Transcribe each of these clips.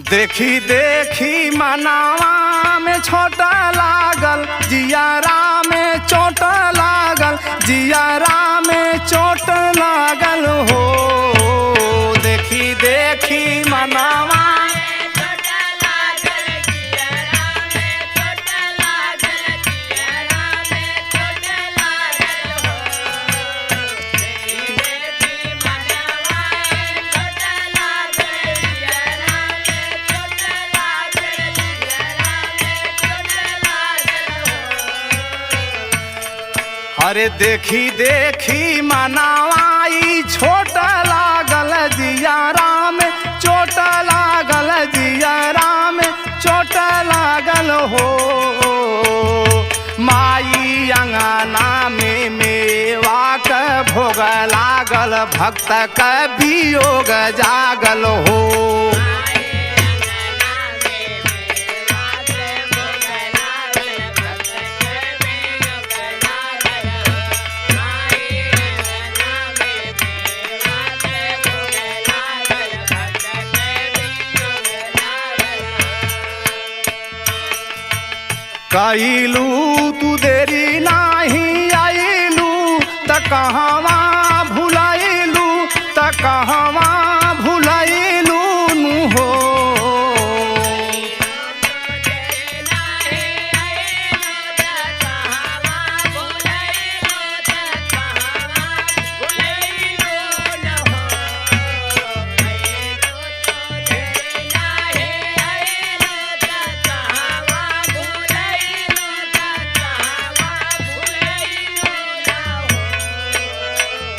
देखी देखी मनावा में छोटा लागल, जियारा में चोट लागल, जियारा में चोट लागल हो। देखी देखी मनावा अरे देखी देखी मनावाई छोट लागल, जियारा में चोट लागल, जियारा में चोट लागल हो। माई अंगना में मेवा का भोग लागल, भक्त का वियोग जागल हो। कइलू तू देरी नाही आइलू त कहवा भुलाइलू, त कहवा भुलाइलू नु हो।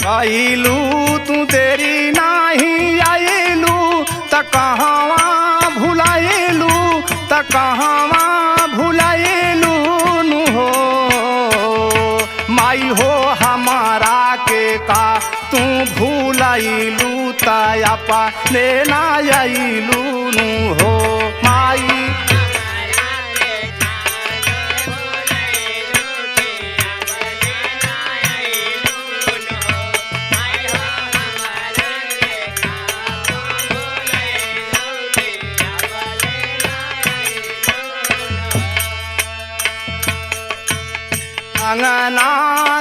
आइलू तू देरी नाही आइलू त कहवा भुलाइलू, त कहवा भुलाइलू नु हो। माई हो हमारा के का तू भुलाइलू, त अपने ना आइलू नु हो। माई अंगना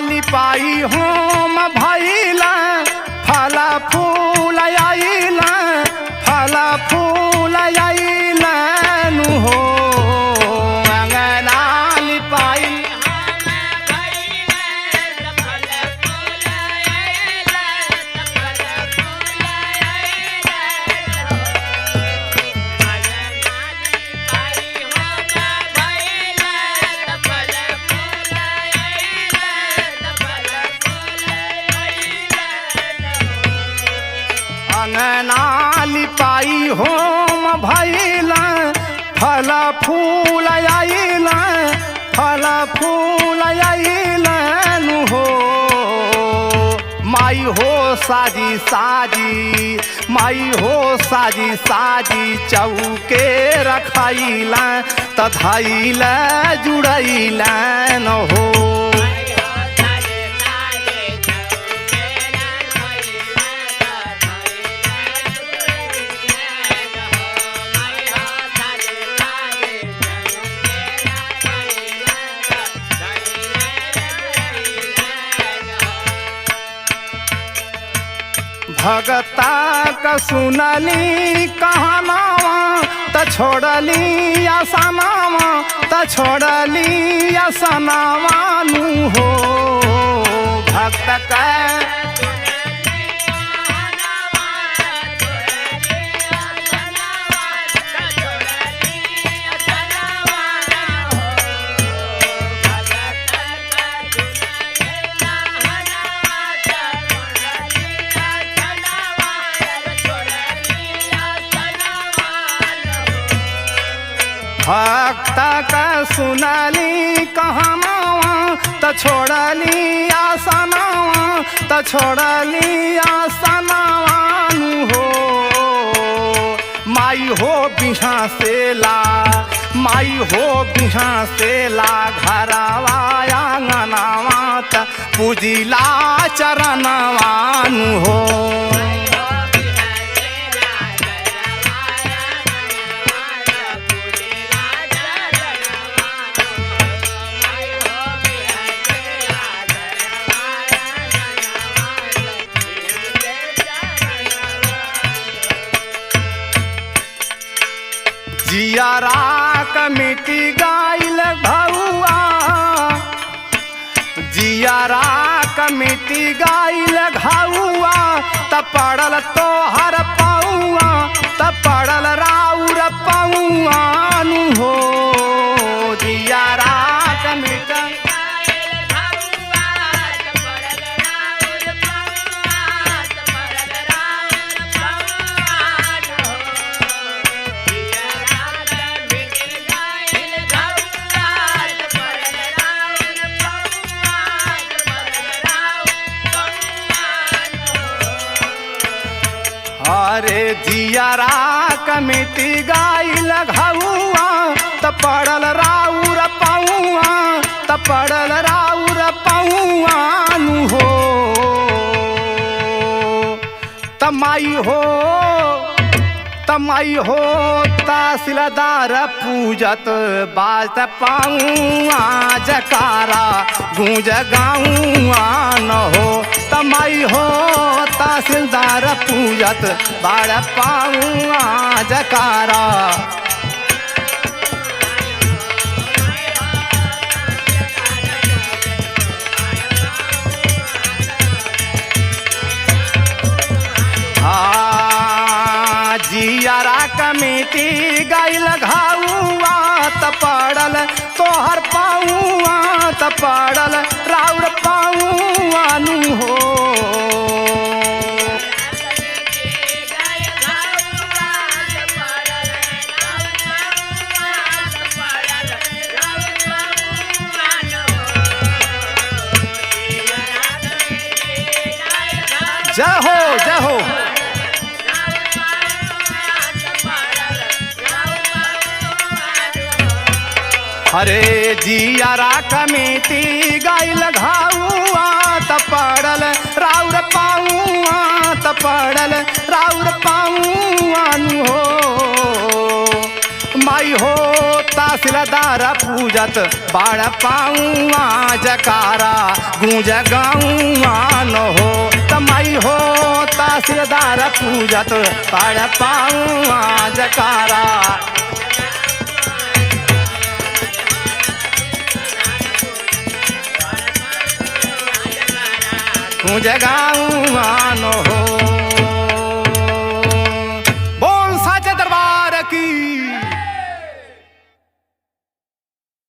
लिपाई होम भइला, फल फूल आइला, फल फूल आइला नु हो। अंगना लिपाई अंगना लिपाई होम भइला, फल फूल आइला, फल फूल आइला नु हो। माई हो साजी साजी, माई हो साजी साजी चौके रखाइला, त धइला जुड़ैला न हो। भगता का सुनली कहनावा, त छोड़ली आसनावा, त छोड़ली आसनावा नु हो। भक्त का भक्त का सुनली कहनावा, त छोड़ली आसनावा, त छोड़ली आसनावा नु हो। माई हो बिहा से ला, माई हो बिहा से ला घरवा आंगनवा, त पूजिला चरणवा नु हो। कमेटी गाइल घौआ जियारा कमेटी गाइल घौआ त पड़ल तोहर पौआ त पड़ल राउर पौआ नु हो जियारा कमेटी अरे जियारा कमेटी गाइल घौआ त पड़ल राउर पौआ त पड़ल राउर पौआ नु हो तमाई हो तहसीलदार पूजत बाजत पाऊआ जकारा गूंज गाऊआ न हो तमाई हो तहसीलदार पूजत बाड़ पाऊआ जकारा जियारा कमेटी गाइल घौआ त पड़ल तोहर पाऊआ त पड़ल राउर पाऊआ नु हो जय हो जय हो अरे जियारा कमेटी गाइल घौआ त पड़ल राउर पाऊआ त पड़ल राउर पाऊआ नु हो माई हो तहसीलदार पूजत बाड़ पाऊआ जकारा गूंज गाऊआ न हो तमाई हो तहसीलदार पूजत बाड़ पाऊआ जकारा गूंज गाऊआ न हो